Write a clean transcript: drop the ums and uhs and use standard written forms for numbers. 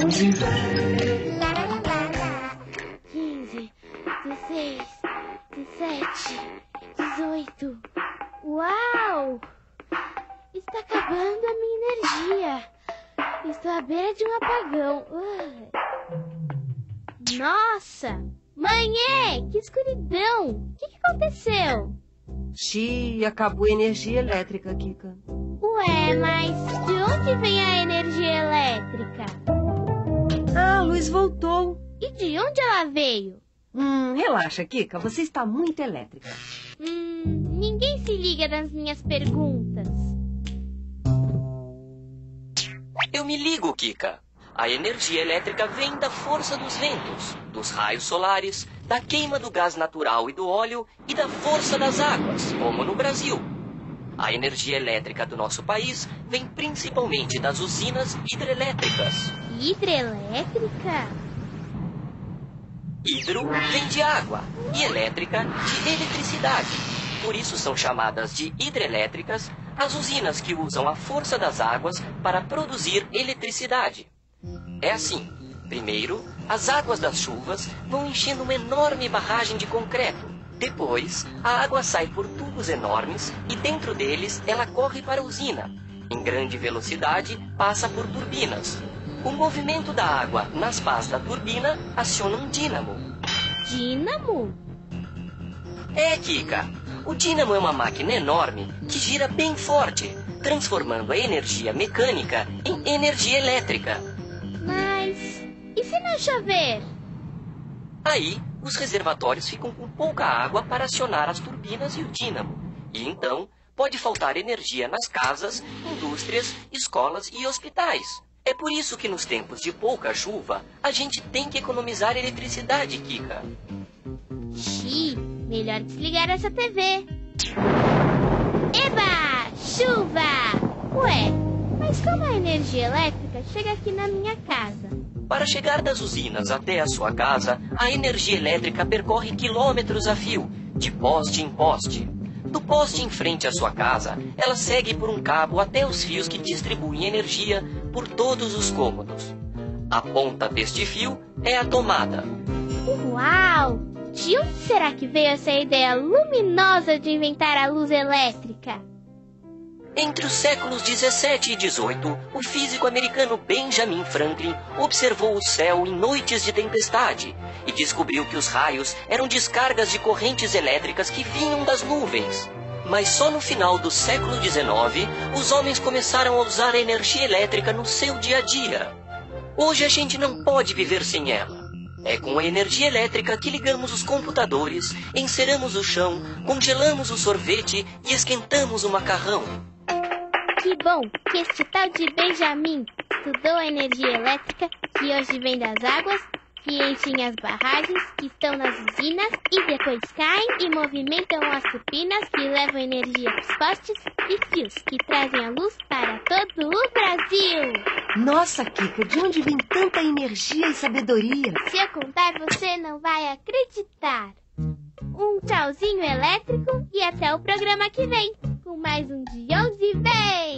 15, 16, 17, 18. Uau! Está acabando a minha energia. Estou à beira de um apagão. Nossa! Mãe, que escuridão! O que aconteceu? Xiii, acabou a energia elétrica, Kika. Ué, mas de onde vem a energia elétrica? Ah, a luz voltou. E de onde ela veio? Relaxa, Kika, você está muito elétrica. Ninguém se liga nas minhas perguntas. Eu me ligo, Kika. A energia elétrica vem da força dos ventos, dos raios solares, da queima do gás natural e do óleo e da força das águas, como no Brasil. A energia elétrica do nosso país vem principalmente das usinas hidrelétricas. Hidrelétrica? Hidro vem de água e elétrica de eletricidade. Por isso são chamadas de hidrelétricas as usinas que usam a força das águas para produzir eletricidade. É assim. Primeiro, as águas das chuvas vão enchendo uma enorme barragem de concreto. Depois, a água sai por tubos enormes e dentro deles ela corre para a usina. Em grande velocidade, passa por turbinas. O movimento da água nas pás da turbina aciona um dínamo. Dínamo? É, Kika. O dínamo é uma máquina enorme que gira bem forte, transformando a energia mecânica em energia elétrica. Mas e se não chover? Aí, os reservatórios ficam com pouca água para acionar as turbinas e o dínamo. E então, pode faltar energia nas casas, indústrias, escolas e hospitais. É por isso que nos tempos de pouca chuva, a gente tem que economizar eletricidade, Kika. Melhor desligar essa TV. Eba! Chuva! Ué, mas como a energia elétrica chega aqui na minha casa? Para chegar das usinas até a sua casa, a energia elétrica percorre quilômetros a fio, de poste em poste. Do poste em frente à sua casa, ela segue por um cabo até os fios que distribuem energia por todos os cômodos. A ponta deste fio é a tomada. Uau! De onde será que veio essa ideia luminosa de inventar a luz elétrica? Entre os séculos 17 e 18, o físico americano Benjamin Franklin observou o céu em noites de tempestade e descobriu que os raios eram descargas de correntes elétricas que vinham das nuvens. Mas só no final do século 19, os homens começaram a usar a energia elétrica no seu dia a dia. Hoje a gente não pode viver sem ela. É com a energia elétrica que ligamos os computadores, enceramos o chão, congelamos o sorvete e esquentamos o macarrão. Que bom que este tal de Benjamin estudou a energia elétrica que hoje vem das águas, que enchem as barragens que estão nas usinas e depois caem e movimentam as turbinas que levam energia para os postes e fios que trazem a luz para todo o Brasil. Nossa, Kika, de onde vem tanta energia e sabedoria? Se eu contar, você não vai acreditar. Um tchauzinho elétrico e até o programa que vem, com mais um De Onde Vem!